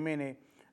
MNA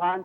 5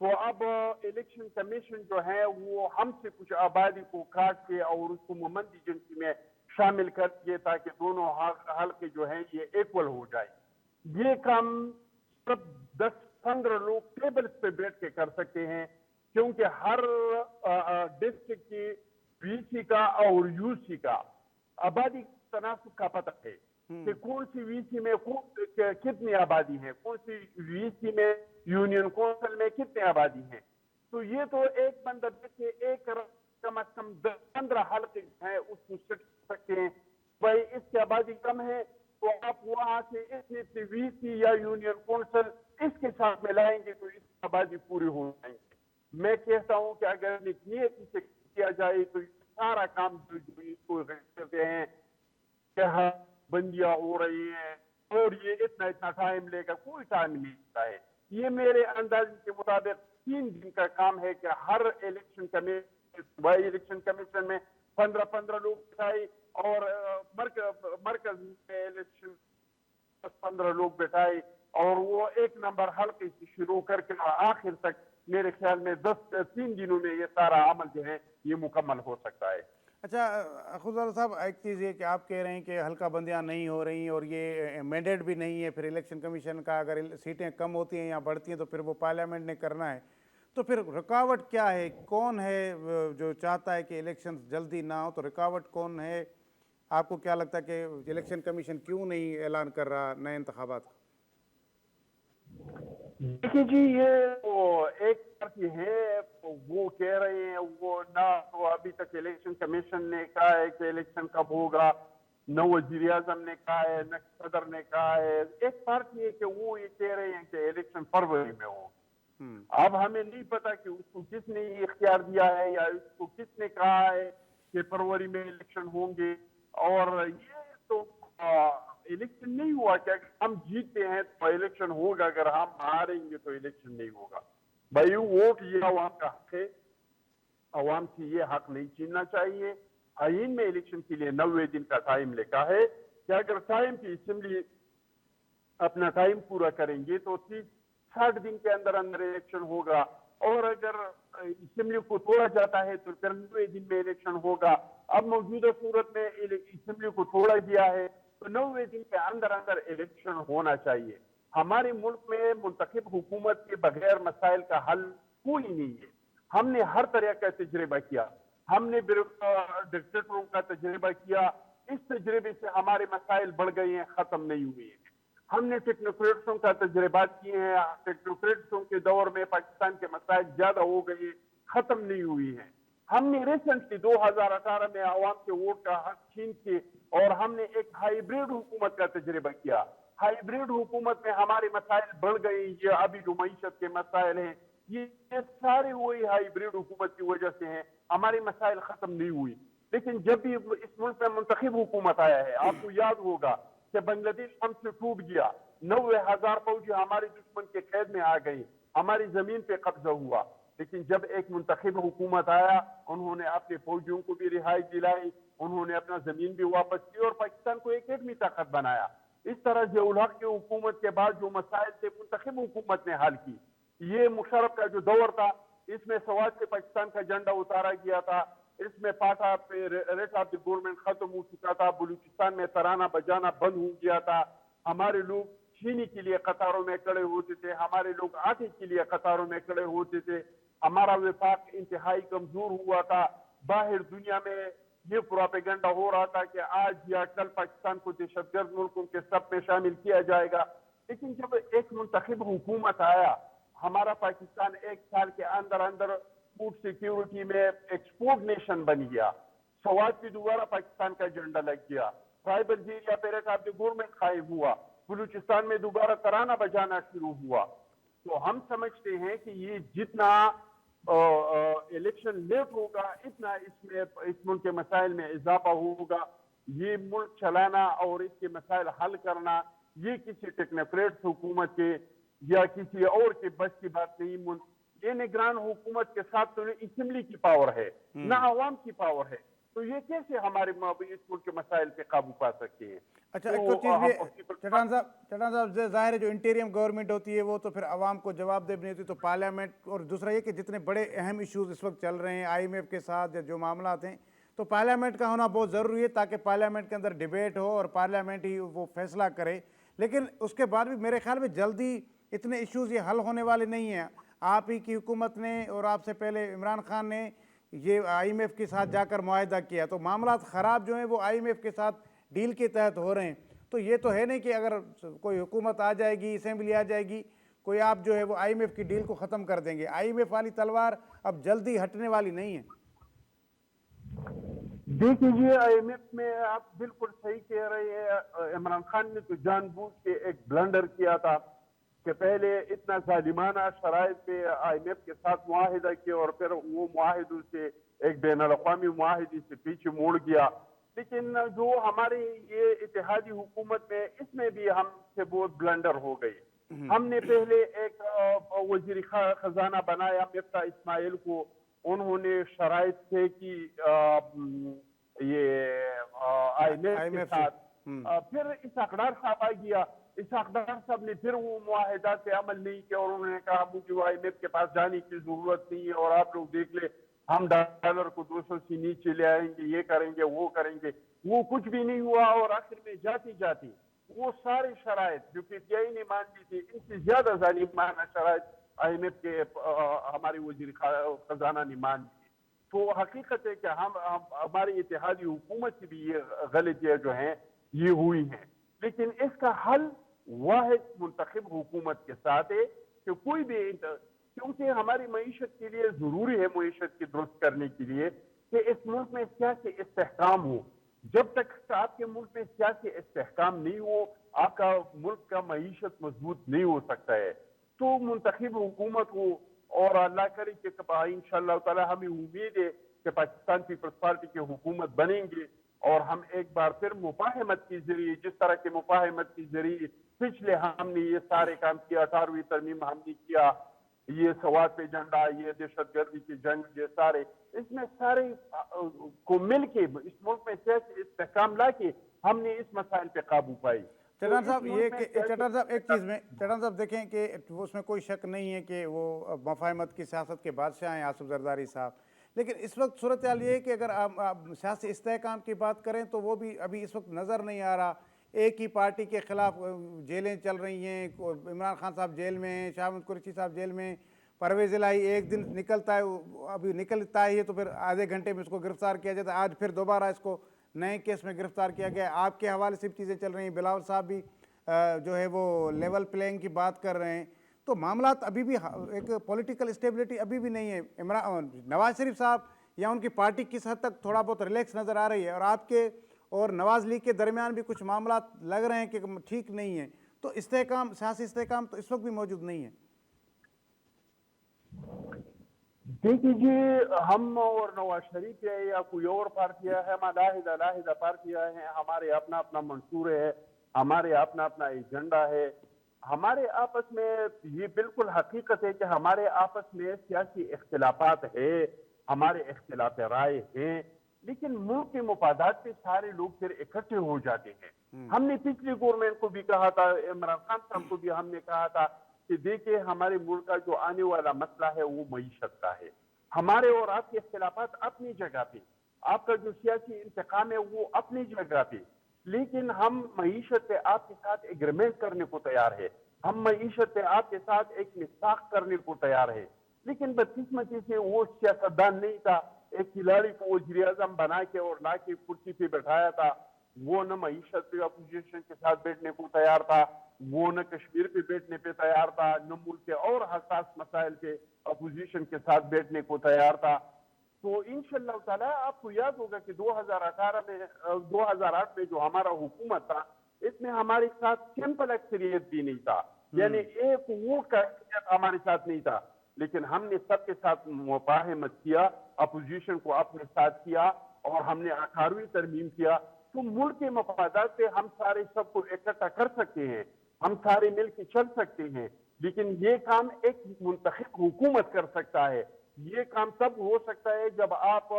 تو اب election commission جو ہے وہ ہم سے کچھ آبادی کو کاٹ کے اور اس کو ممند ایجنسی میں شامل کر دیے تاکہ دونوں حلقے جو ہیں یہ ایکول ہو جائے. یہ کام صرف 10-15 لوگ ٹیبلز پہ بیٹھ کے کر سکتے ہیں, کیونکہ ہر ڈسٹرکٹ کی وی سی کا اور یو سی کا آبادی تناسب کا پتہ ہے کہ کون سی وی سی میں کتنی آبادی ہے, کون سی وی سی میں یونین کونسل میں کتنی آبادی ہے. تو یہ تو ایک بندہ دیکھے ایک کم از کم 15 حلقے ہیں اس کو سٹ سکتے ہیں. بھائی اس کی آبادی کم ہے تو آپ وہاں سے اتنی وی سی یا یونین کونسل اس کے ساتھ ملائیں گے تو اس کی آبادی پوری ہو جائیں گے. میں کہتا ہوں کہ اگر نیتی سے کیا جائے تو سارا کام جو اس کو کرتے ہیں کہ بندیاں ہو رہی ہیں اور یہ اتنا ٹائم لے گا, کوئی ٹائم نہیں لیتا ہے. یہ میرے اندازے کے مطابق 3 دن کا کام ہے کہ ہر الیکشن کمیشن میں 15 لوگ بٹھائے اور مرکز میں الیکشن 15 لوگ بٹھائے اور وہ 1 نمبر حلقے سے شروع کر کے آخر تک میرے خیال میں 3 دنوں میں یہ سارا عمل جو ہے یہ مکمل ہو سکتا ہے. اچھا خضر صاحب، ایک چیز یہ کہ آپ کہہ رہے ہیں کہ حلقہ بندیاں نہیں ہو رہی اور یہ مینڈیٹ بھی نہیں ہے, پھر الیکشن کمیشن کا اگر سیٹیں کم ہوتی ہیں یا بڑھتی ہیں تو پھر وہ پارلیمنٹ نے کرنا ہے, تو پھر رکاوٹ کیا ہے؟ کون ہے جو چاہتا ہے کہ الیکشن جلدی نہ ہو؟ تو رکاوٹ کون ہے؟ آپ کو کیا لگتا ہے کہ الیکشن کمیشن کیوں نہیں اعلان کر رہا نئے انتخابات کا؟ دیکھیے جی, یہ وہ ایک پارٹی ہے وہ کہہ رہے ہیں وہ نہ تو ابھی تک الیکشن کمیشن نے کہا ہے کہ الیکشن کب ہوگا, نہ وزیر اعظم نے کہا ہے نہ صدر نے کہا ہے. ایک پارٹی ہے کہ وہ یہ کہہ رہے ہیں کہ الیکشن فروری میں ہو. اب ہمیں نہیں پتا کہ اس کو کس نے یہ اختیار دیا ہے یا اس کو کس نے کہا ہے کہ فروری میں الیکشن ہوں گے. اور یہ تو الیکشن نہیں ہوا کہ ہم جیتتے ہیں تو الیکشن ہوگا, اگر ہم ہاریں گے تو الیکشن نہیں ہوگا. بھائی ووٹ یہ عوام کا حق ہے, عوام سے یہ حق نہیں چھیننا چاہیے. آئین میں الیکشن کے لیے 90 دن کا ٹائم لکھا ہے کہ اگر ٹائم کی اسمبلی اپنا ٹائم پورا کریں گے تو 60 دن کے اندر الیکشن ہوگا, اور اگر اسمبلی کو توڑا جاتا ہے تو 90 دن میں الیکشن ہوگا. اب موجودہ صورت میں اسمبلی کو توڑا گیا ہے تو 90 دن کے اندر الیکشن ہونا چاہیے. ہمارے ملک میں منتخب حکومت کے بغیر مسائل کا حل کوئی نہیں ہے. ہم نے ہر طرح کا تجربہ کیا, ہم نے ڈکٹیٹروں کا تجربہ کیا, اس تجربے سے ہمارے مسائل بڑھ گئے ہیں, ختم نہیں ہوئے ہیں. ہم نے ٹیکنوکریٹسوں کا تجربات کیے ہیں, ٹیکنوکریٹسوں کے دور میں پاکستان کے مسائل زیادہ ہو گئے, ختم نہیں ہوئی ہیں. ہم نے ریسنٹلی 2018 میں عوام کے ووٹ کا حق چھین کے اور ہم نے ایک ہائیبریڈ حکومت کا تجربہ کیا. ہائیبریڈ حکومت میں ہمارے مسائل بڑھ گئے. یہ ابھی جو معیشت کے مسائل ہیں یہ سارے وہی ہائیبریڈ حکومت کی وجہ سے ہیں, ہمارے مسائل ختم نہیں ہوئی. لیکن جب بھی اس ملک میں منتخب حکومت آیا ہے, آپ کو یاد ہوگا کہ بنگلہ دیش ہم سے ٹوٹ گیا, 90,000 فوجی ہمارے دشمن کے قید میں آ گئی, ہماری زمین پہ قبضہ ہوا. لیکن جب ایک منتخب حکومت آیا, انہوں نے اپنے فوجیوں کو بھی رہائی دلائی, انہوں نے اپنا زمین بھی واپس کی اور پاکستان کو ایک ایٹمی طاقت بنایا. اس طرح ضیاء الحق کی حکومت کے بعد جو مسائل تھے منتخب حکومت نے حل کی. یہ مشرف کا جو دور تھا اس میں سوات سے پاکستان کا جھنڈا اتارا گیا تھا, اس میں پاٹا پہ ریٹ آف دی گورنمنٹ ختم ہو چکا تھا, بلوچستان میں ترانہ بجانا بند ہو گیا تھا, ہمارے لوگ چینی کے لیے قطاروں میں کھڑے ہوتے تھے, ہمارے لوگ آٹے کے لیے قطاروں میں کھڑے ہوتے تھے, ہمارا وفاق انتہائی کمزور ہوا تھا. باہر دنیا میں یہ پروپیگنڈا ہو رہا تھا کہ آج یا کل پاکستان کو دہشت گرد ملکوں کے سب میں شامل کیا جائے گا. لیکن جب ایک منتخب حکومت آیا, ہمارا پاکستان 1 سال کے اندر فوڈ سیکیورٹی میں ایکسپورٹ نیشن بن گیا. سوات پہ دوبارہ پاکستان کا جھنڈا لگ گیا, ٹرائبل ایریا پہ ریٹ آف دی گورنمنٹ قائم ہوا, بلوچستان میں دوبارہ ترانہ بجانا شروع ہوا. تو ہم سمجھتے ہیں کہ یہ جتنا الیکشن لیٹ ہوگا اتنا اس ملک کے مسائل میں اضافہ ہوگا. یہ ملک چلانا اور اس کے مسائل حل کرنا یہ کسی ٹیکنوکریٹ حکومت کے یا کسی اور کے بس کی بات نہیں. یہ نگران حکومت کے ساتھ تو اسمبلی کی پاور ہے, نہ عوام کی پاور ہے. تو یہ کیسے ہمارے اس ملک کے مسائل پہ قابو پا سکتے ہیں؟ اچھا ایک تو چیز بھی چٹان صاحب ظاہر ہے جو انٹیریم گورنمنٹ ہوتی ہے وہ تو پھر عوام کو جواب دہ نہیں ہوتی، تو پارلیمنٹ، اور دوسرا یہ کہ جتنے بڑے اہم ایشوز اس وقت چل رہے ہیں آئی ایم ایف کے ساتھ یا جو معاملات ہیں، تو پارلیمنٹ کا ہونا بہت ضروری ہے تاکہ پارلیمنٹ کے اندر ڈیبیٹ ہو اور پارلیمنٹ ہی وہ فیصلہ کرے. لیکن اس کے بعد بھی میرے خیال میں جلدی اتنے ایشوز یہ حل ہونے والے نہیں ہیں. آپ ہی کی حکومت نے اور آپ سے پہلے عمران خان نے یہ آئی ایم ایف کے ساتھ جا کر معاہدہ کیا، تو معاملات خراب جو ہیں وہ آئی ایم ایف کے ساتھ ڈیل کے تحت ہو رہے ہیں. تو یہ تو ہے نہیں کہ اگر کوئی حکومت آ جائے گی، اسمبلی آ جائے گی، کوئی آپ جو ہے وہ آئی ایم ایف کی ڈیل کو ختم کر دیں گے. آئی ایم ایف والی تلوار اب جلدی ہٹنے والی نہیں ہے. دیکھیے آئی ایم ایف میں آپ بالکل صحیح کہہ رہے ہیں. عمران خان نے تو جان بوجھ کے ایک بلنڈر کیا تھا کہ پہلے اتنا ظالمانہ شرائط پہ آئی ایم ایف کے ساتھ معاہدہ کیا اور پھر وہ معاہدوں سے ایک بین الاقوامی معاہدے سے پیچھے موڑ گیا. لیکن جو ہماری یہ اتحادی حکومت میں اس میں بھی ہم سے بہت بلنڈر ہو گئی. ہم نے پہلے ایک وزیر خزانہ بنایا مفتاح اسماعیل کو، انہوں نے شرائط تھے کہ یہ آئی ایم ایف کے ساتھ، پھر اسحاق ڈار صاحب آ گیا. اسحاق ڈار صاحب نے پھر وہ معاہدات پہ عمل نہیں کیا اور انہوں نے کہا مجھے آئی ایم ایف کے پاس جانے کی ضرورت نہیں ہے اور آپ لوگ دیکھ لیں ہم ڈالر کو 200 سے نیچے لے آئیں گے، یہ کریں گے وہ کریں گے. وہ کچھ بھی نہیں ہوا اور آخر میں جاتی جاتی وہ سارے شرائط جو پی ٹی آئی نے مان لی تھی، ان سے زیادہ ظالمانہ شرائط آئی ایم ایف کے ہمارے وزیر خزانہ نے مان لی. تو حقیقت ہے کہ ہماری اتحادی حکومت کی بھی یہ غلطیاں جو ہیں یہ ہوئی ہیں. لیکن اس کا حل واحد منتخب حکومت کے ساتھ ہے کہ کوئی بھی، کیونکہ ہماری معیشت کے لیے ضروری ہے، معیشت کی درست کرنے کے لیے کہ اس ملک میں سیاسی استحکام ہو. جب تک آپ کے ملک میں سیاسی استحکام نہیں ہو، آپ کا ملک کا معیشت مضبوط نہیں ہو سکتا ہے. تو منتخب حکومت ہو اور اللہ کرے کہ انشاءاللہ تعالی ہمیں امید ہے کہ پاکستان پیپلز پارٹی کی حکومت بنیں گے اور ہم ایک بار پھر مفاہمت کے ذریعے، جس طرح کے مفاہمت کے ذریعے پچھلے ہم نے یہ سارے کام کیا، 18ویں ترمیم ہم نے کیا، یہ سواد پہ جھنڈا، یہ دہشت گردی کی جنگ، یہ سارے، اس میں سارے کو مل کے اس ملک میں سیاسی استحکام لا کے ہم نے اس مسائل پہ قابو پائی. چٹان صاحب یہ کہ چٹان صاحب ایک چیز میں چٹان صاحب دیکھیں کہ اس میں کوئی شک نہیں ہے کہ وہ مفاہمت کی سیاست کے بادشاہ ہیں آصف زرداری صاحب. لیکن اس وقت صورتحال یہ ہے کہ اگر آپ سیاسی استحکام کی بات کریں تو وہ بھی ابھی اس وقت نظر نہیں آ رہا. ایک ہی پارٹی کے خلاف جیلیں چل رہی ہیں، عمران خان صاحب جیل میں ہیں، شاہ محمود قریشی صاحب جیل میں، پرویز الہی ایک دن نکلتا ہے، ابھی نکلتا ہی ہے تو پھر آدھے گھنٹے میں اس کو گرفتار کیا جاتا ہے. آج پھر دوبارہ اس کو نئے کیس میں گرفتار کیا گیا. آپ کے حوالے سے بھی چیزیں چل رہی ہیں، بلاول صاحب بھی جو ہے وہ لیول پلینگ کی بات کر رہے ہیں. تو معاملات ابھی بھی ایک پولیٹیکل اسٹیبلٹی ابھی بھی نہیں ہے. نواز شریف صاحب یا ان کی پارٹی کس حد تک تھوڑا بہت ریلیکس نظر آ رہی ہے، اور آپ کے اور نواز لیگ کے درمیان بھی کچھ معاملات لگ رہے ہیں کہ ٹھیک نہیں ہیں. تو استحکام، سیاسی استحکام تو اس وقت بھی موجود نہیں ہے. دیکھیے جی، ہم اور نواز شریف ہے یا کوئی اور پارٹیاں ہے، ہم علیحدہ پارٹیاں ہیں، ہمارے اپنا اپنا منصور ہے، ہمارے اپنا اپنا ایجنڈا ہے. ہمارے آپس میں یہ بالکل حقیقت ہے کہ ہمارے آپس میں سیاسی اختلافات ہے، ہمارے اختلاف رائے ہیں، لیکن ملک کے مفادات پہ سارے لوگ پھر اکٹھے ہو جاتے ہیں. ہم نے پچھلی گورنمنٹ کو بھی کہا تھا، عمران خان صاحب کو بھی ہم نے کہا تھا کہ دیکھیں ہمارے ملک کا جو آنے والا مسئلہ ہے وہ معیشت کا ہے. ہمارے اور آپ کے اختلافات اپنی جگہ پہ، آپ کا جو سیاسی انتقام ہے وہ اپنی جگہ پہ، لیکن ہم معیشت پہ آپ کے ساتھ ایگریمنٹ کرنے کو تیار ہے، ہم معیشت پہ آپ کے ساتھ ایک میثاق کرنے کو تیار ہے. لیکن بدقسمتی سے وہ سیاستدان نہیں تھا. ایک کھلاڑی کو وزیر اعظم بنا کے اور لا کے کرسی پہ بٹھایا تھا، وہ نہ معیشت پہ اپوزیشن کے ساتھ بیٹھنے کو تیار تھا، وہ نہ کشمیر پہ بیٹھنے پہ تیار تھا، نہ ملک کے اور حساس مسائل پہ اپوزیشن کے ساتھ بیٹھنے کو تیار تھا. تو انشاءاللہ تعالیٰ آپ کو یاد ہوگا کہ 2008 میں جو ہمارا حکومت تھا، اس میں ہمارے ساتھ سمپل اکثریت بھی نہیں تھا، یعنی ایک ووٹ کا اکثریت ہمارے ساتھ نہیں تھا. لیکن ہم نے سب کے ساتھ مفاہمت کیا، اپوزیشن کو اپنے ساتھ کیا اور ہم نے 18ویں ترمیم کیا. تو ملک کے مفادات سے ہم سارے سب کو اکٹھا کر سکتے ہیں، ہم سارے مل کے چل سکتے ہیں. لیکن یہ کام ایک منتخب حکومت کر سکتا ہے. یہ کام تب ہو سکتا ہے جب آپ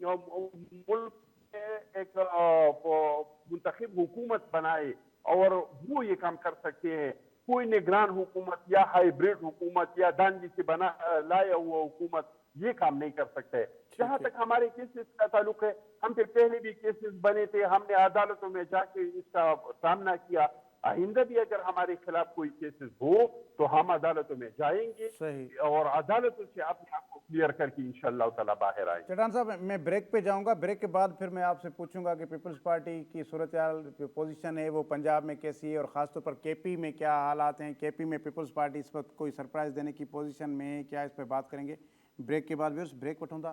ملک میں ایک منتخب حکومت بنائے اور وہ یہ کام کر سکتے ہیں. کوئی نگران حکومت یا ہائیبریڈ حکومت یا دانگی سے لایا ہوا حکومت یہ کام نہیں کر سکتے. جہاں تک ہمارے کیسز کا تعلق ہے, ہم پہ پہلے بھی کیسز بنے تھے, ہم نے عدالتوں میں جا کے اس کا سامنا کیا. آئندہ بھی اگر ہمارے خلاف کوئی کیسز ہو تو ہم عدالتوں میں جائیں گے صحیح. اور عدالتوں سے اپنے آپ کو کلیئر کر کے انشاءاللہ تعالیٰ باہر آئیں گے. چٹان صاحب میں بریک پہ جاؤں گا, بریک کے بعد پھر میں آپ سے پوچھوں گا کہ پیپلز پارٹی کی صورتحال جو پوزیشن ہے وہ پنجاب میں کیسی ہے اور خاص طور پر کے پی میں کیا حالات ہیں. کے پی میں پیپلز پارٹی اس وقت کوئی سرپرائز دینے کی پوزیشن میں ہے کیا, اس پہ بات کریں گے بریک کے بعد. ویئرس بریک وٹھوں تھا,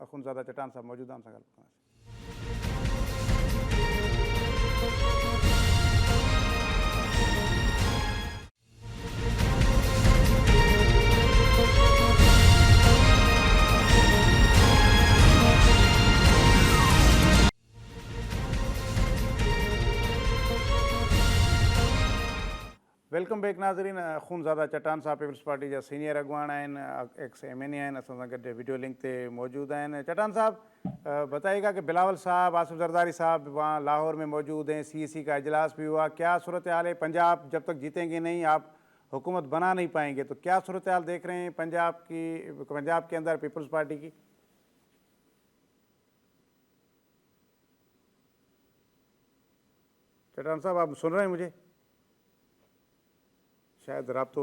اخونزادہ چٹان صاحب موجود ہیں, ہم ساں گل کراں. ویلکم بیک ناظرین. اخونزادہ چٹان صاحب پیپلز پارٹی جا سینئر اگوان آئین, ایکس ایم این اے آئین, اساں ساں گڈ ویڈیو لنک تے موجود ہیں. چٹان صاحب بتائیے گا کہ بلاول صاحب, آصف زرداری صاحب وہاں لاہور میں موجود ہیں, سی سی کا اجلاس بھی ہوا, کیا صورتحال ہے؟ پنجاب جب تک جیتیں گے نہیں, آپ حکومت بنا نہیں پائیں گے, تو کیا صورتحال دیکھ رہے ہیں پنجاب کے اندر پیپلز پارٹی کی؟ چٹان صاحب آپ سن رہے ہیں مجھے؟ شاید رابطو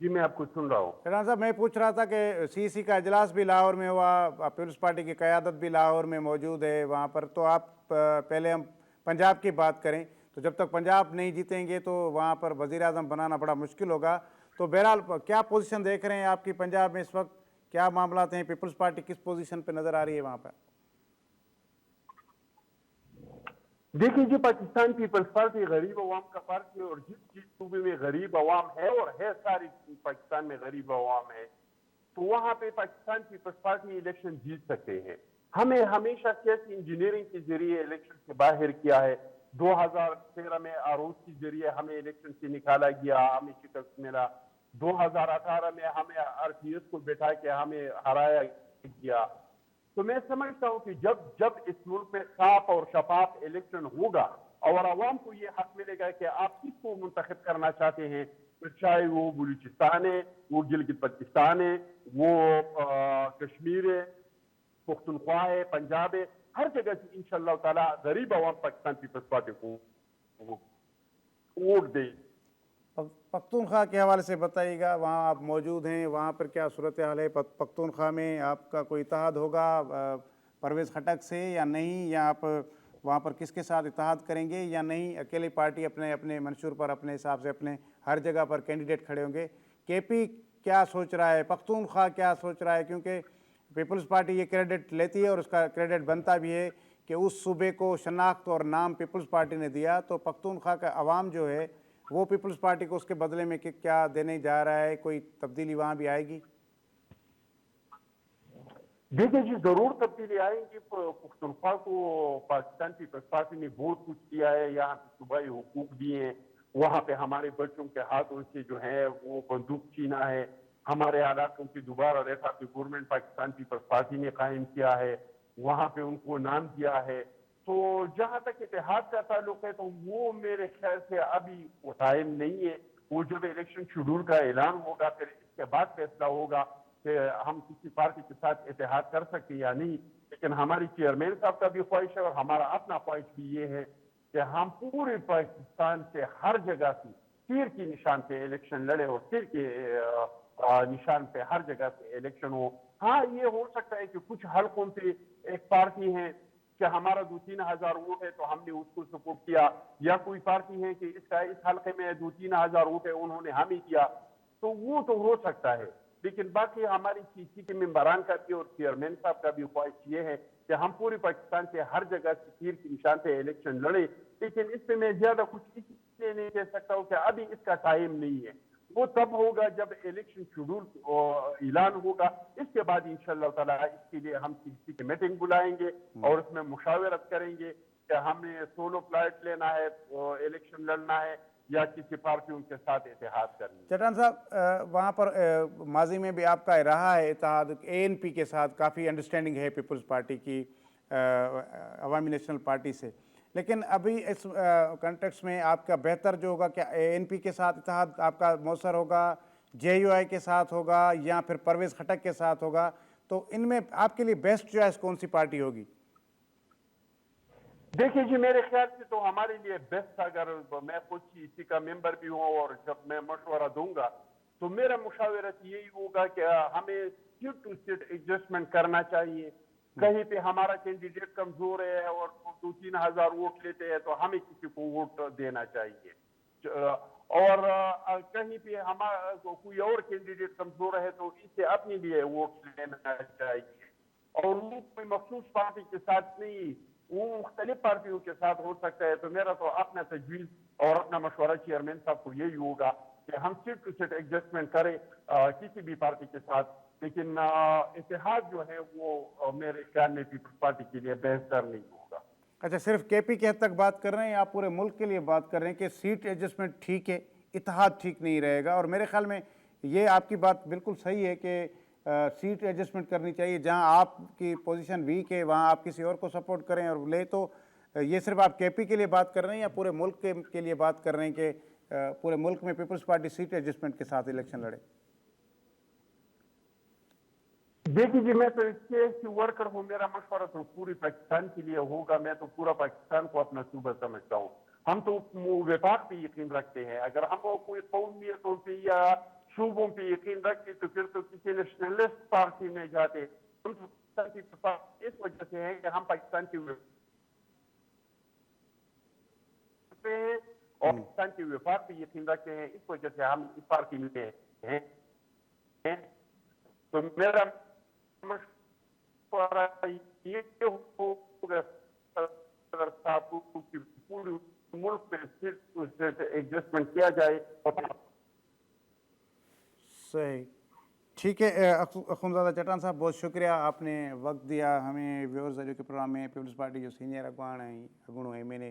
جی میں آپ کو سن رہا ہوں. چٹان صاحب میں پوچھ رہا تھا کہ سی سی کا اجلاس بھی لاہور میں ہوا, پیپلز پارٹی کی قیادت بھی لاہور میں موجود ہے وہاں پر, تو آپ پہلے ہم پنجاب کی بات کریں تو جب تک پنجاب نہیں جیتیں گے تو وہاں پر وزیر اعظم بنانا بڑا مشکل ہوگا. تو بہرحال کیا پوزیشن دیکھ رہے ہیں آپ کی پنجاب میں اس وقت, کیا معاملات ہیں؟ پیپلز پارٹی کس پوزیشن پہ نظر آ رہی ہے وہاں پر؟ دیکھیں جی, پاکستان پیپلز پارٹی غریب عوام کا پارٹی ہے, اور جس صوبے میں غریب عوام ہے, اور ہے ساری پاکستان میں غریب عوام ہے, تو وہاں پہ پاکستان پیپلز پارٹی الیکشن جیت سکتے ہیں. ہمیں ہمیشہ سیاسی انجینئرنگ کے ذریعے الیکشن سے باہر کیا ہے. 2013 میں آروز کے ذریعے ہمیں الیکشن سے نکالا گیا, ہمیں شکست ملا. 2018 میں ہمیں آر پی ایس کو بٹھا کے ہمیں ہرایا گیا. تو میں سمجھتا ہوں کہ جب اس ملک میں صاف اور شفاف الیکشن ہوگا اور عوام کو یہ حق ملے گا کہ آپ کس کو منتخب کرنا چاہتے ہیں, چاہے وہ بلوچستان ہے, وہ گلگت بلتستان ہے, وہ کشمیر ہے, پختونخوا ہے, پنجاب ہے, ہر جگہ سے انشاءاللہ تعالیٰ غریب عوام پاکستان پیپلز پارٹی کو ووٹ دے. پختونخوا کے حوالے سے بتائیے گا, وہاں آپ موجود ہیں, وہاں پر کیا صورتحال ہے؟ پختونخوا میں آپ کا کوئی اتحاد ہوگا پرویز خٹک سے یا نہیں, یا آپ وہاں پر کس کے ساتھ اتحاد کریں گے یا نہیں, اکیلی پارٹی اپنے منشور پر اپنے حساب سے اپنے ہر جگہ پر کینڈیڈیٹ کھڑے ہوں گے؟ کے پی کیا سوچ رہا ہے, پختونخوا کیا سوچ رہا ہے؟ کیونکہ پیپلز پارٹی یہ کریڈٹ لیتی ہے اور اس کا کریڈٹ بنتا بھی ہے کہ اس صوبے کو شناخت اور نام پیپلز پارٹی نے دیا, تو پختونخوا کا عوام جو ہے وہ پیپلز پارٹی کو اس کے بدلے میں کیا دینے جا رہا ہے؟ کوئی تبدیلی وہاں بھی آئے گی؟ دیکھیں جی, ضرور تبدیلی آئیں گی. پختونخوا کو پاکستان پیپلز پارٹی نے بہت کچھ کیا ہے, یہاں پہ صوبائی حقوق دیے ہیں, وہاں پہ ہمارے بچوں کے ہاتھوں سے جو ہے وہ بندوق چھینا ہے, ہمارے علاقوں کی دوبارہ رفاقی گورنمنٹ پاکستان پیپلز پارٹی نے قائم کیا ہے, وہاں پہ ان کو نام دیا ہے. تو جہاں تک اتحاد کا تعلق ہے تو وہ میرے خیال سے ابھی وہ ٹائم نہیں ہے. وہ جب الیکشن شیڈول کا اعلان ہوگا پھر اس کے بعد فیصلہ ہوگا کہ ہم کسی پارٹی کے ساتھ اتحاد کر سکتے یا نہیں. لیکن ہماری چیئرمین صاحب کا بھی خواہش ہے اور ہمارا اپنا خواہش بھی یہ ہے کہ ہم پورے پاکستان سے ہر جگہ سے تیر کی نشان پہ الیکشن لڑے اور تیر کے نشان پہ ہر جگہ سے الیکشن ہو. ہاں, یہ ہو سکتا ہے کہ کچھ حلقوں پہ ایک پارٹی ہے کہ ہمارا 2-3 ہزار ووٹ ہے تو ہم نے اس کو سپورٹ کیا, یا کوئی پارٹی ہے کہ اس حلقے میں 2-3 ہزار ووٹ ہے انہوں نے ہمیں کیا, تو وہ تو ہو سکتا ہے. لیکن باقی ہماری سی سی کے ممبران کا بھی اور چیئرمین صاحب کا بھی خواہش یہ ہے کہ ہم پورے پاکستان سے ہر جگہ سے تیر کے نشان پہ الیکشن لڑے. لیکن اس پہ میں زیادہ کچھ اس لیے نہیں کہہ سکتا ہوں کہ ابھی اس کا ٹائم نہیں ہے. وہ تب ہوگا جب الیکشن شیڈول اعلان ہوگا. اس کے بعد انشاءاللہ تعالیٰ اس کے لیے ہم کسی کی میٹنگ بلائیں گے اور اس میں مشاورت کریں گے کہ ہمیں سولو فلائٹ لینا ہے, الیکشن لڑنا ہے, یا کسی پارٹیوں کے ساتھ اتحاد کرنا ہے. چٹان صاحب وہاں پر ماضی میں بھی آپ کا رہا ہے اتحاد, ANP کے ساتھ کافی انڈرسٹینڈنگ ہے پیپلز پارٹی کی عوامی نیشنل پارٹی سے, لیکن ابھی اس کنٹیکس میں آپ کا بہتر جو ہوگا کہ ANP کے ساتھ اتحاد آپ کا مؤثر ہوگا, JUI کے ساتھ ہوگا, یا پھر پرویز خٹک کے ساتھ ہوگا؟ تو ان میں آپ کے لیے بیسٹ چوائس کون سی پارٹی ہوگی؟ دیکھیے جی, میرے خیال سے تو ہمارے لیے بیسٹ, اگر میں خود اسی کا ممبر بھی ہوں اور جب میں مشورہ دوں گا تو میرا مشاورت یہی ہوگا کہ ہمیں سیٹ ٹو سیٹ ایڈجسٹمنٹ کرنا چاہیے. کہیں پہ ہمارا کینڈیڈیٹ کمزور ہے اور 2-3 ہزار ووٹ لیتے ہیں تو ہمیں کسی کو ووٹ دینا چاہیے, اور کہیں پہ ہمارا کوئی اور کینڈیڈیٹ کمزور ہے تو اسے اپنے لیے ووٹ لینا چاہیے. اور وہ کوئی مخصوص پارٹی کے ساتھ نہیں, وہ مختلف پارٹیوں کے ساتھ ہو سکتا ہے. تو میرا تو اپنا تجویز اور اپنا مشورہ چیئرمین صاحب کو یہی ہوگا کہ ہم سیٹ ٹو سیٹ ایڈجسٹمنٹ کریں کسی بھی پارٹی کے ساتھ, لیکن اتحاد جو ہے وہ میرے خیال میں پیپلز پارٹی کے لیے بہتر نہیں ہوگا. اچھا, صرف KP کے حد تک بات کر رہے ہیں یا آپ پورے ملک کے لیے بات کر رہے ہیں کہ سیٹ ایڈجسٹمنٹ ٹھیک ہے, اتحاد ٹھیک نہیں رہے گا؟ اور میرے خیال میں یہ آپ کی بات بالکل صحیح ہے کہ سیٹ ایڈجسٹمنٹ کرنی چاہیے. جہاں آپ کی پوزیشن ویک ہے وہاں آپ کسی اور کو سپورٹ کریں اور لے. تو یہ صرف آپ KP کے لیے بات کر رہے ہیں یا پورے ملک کے لیے بات کر رہے ہیں کہ پورے ملک میں پیپلز پارٹی سیٹ ایڈجسٹمنٹ کے ساتھ الیکشن لڑے؟ دیکھیے جی, میں تو اس کے ورکر ہوں, میرا مشورہ تو پوری پاکستان کے لیے ہوگا. میں تو پورا پاکستان کو اپنا صوبہ سمجھتا ہوں. ہم تو وفاق پہ یقین رکھتے ہیں. اگر ہم کوئی قومیتوں پہ یا صوبوں پہ یقین رکھتے تو پھر تو کسی نیشنلسٹ پارٹی میں جاتے. اس وجہ سے ہے کہ ہم پاکستان کی اور پاکستان کے وفاق پہ یقین رکھتے ہیں, اس وجہ سے ہم اس پارٹی میں ہیں. تو میرا مشورہ یہ ہوگا پورے ملک میں ایڈجسٹمنٹ کیا جائے. صحیح, ٹھیک ہے. اخونزادہ چٹان صاحب بہت شکریہ, آپ نے وقت دیا ہمیں. ویورز جو کہ پروگرام میں پیپلز پارٹی جو سینئر اگوان ہیں اگوڑو MLA